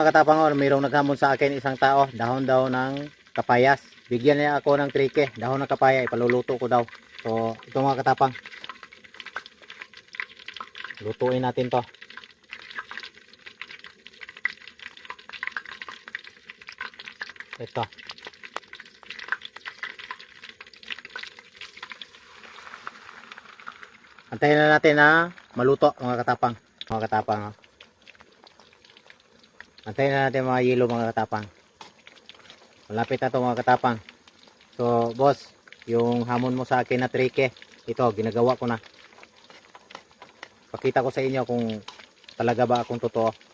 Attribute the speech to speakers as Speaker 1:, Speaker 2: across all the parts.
Speaker 1: Katapang, mayroong naghamon sa akin isang tao, dahon daw ng kapayas. Bigyan niya ako ng trike, dahon ng kapaya, ipaluluto ko daw. So ito mga katapang, lutuin natin to. Ito, antayin na natin na maluto mga katapang. Mga katapang, antayin na natin mga yelo mga katapang. Malapit na to mga katapang. So boss, yung hamon mo sa akin na trike, ito ginagawa ko na. Pakita ko sa inyo kung talaga ba akong totoo.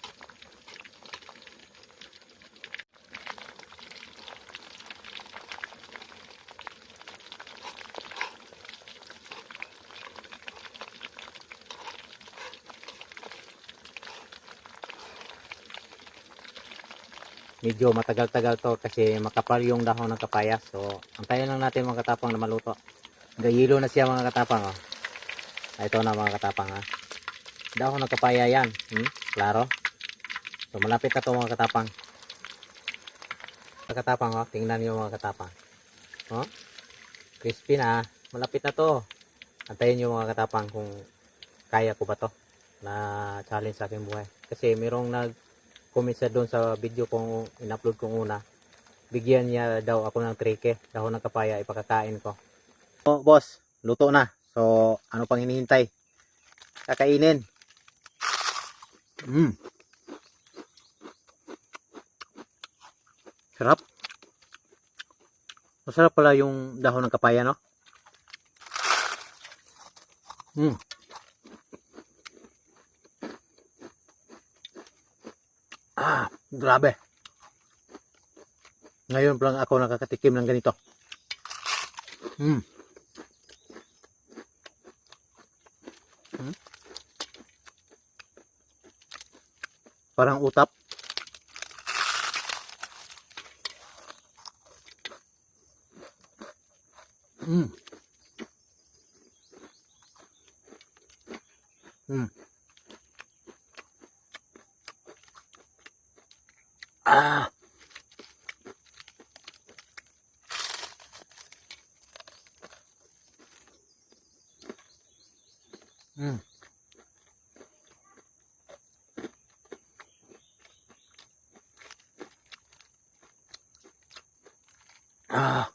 Speaker 1: Medyo matagal-tagal to kasi makapal yung dahon ng kapayas. So antayin lang natin mga katapang na maluto. Gayilo na siya mga katapang. Oh. Ito na mga katapang. Ha. Dahon ng kapaya yan. Klaro. So malapit na to mga katapang. Mga katapang, oh. Tingnan nyo mga katapang. Oh. Crispy na. Malapit na to. Antayin nyo mga katapang kung kaya ko ba to na challenge sa aking buhay. Kasi mayroong nag-comment sa doon sa video kong in-upload kong una. Bigyan niya daw ako ng trike. Dahon ng kapaya ipakakain ko. Oh, boss, luto na. So ano pang hinihintay? Kakainin. Sarap. Masarap pala yung dahon ng kapaya, no? Grabe. Ngayon pa lang ako nakakatikim ng ganito. Parang utap. Ah. Ah.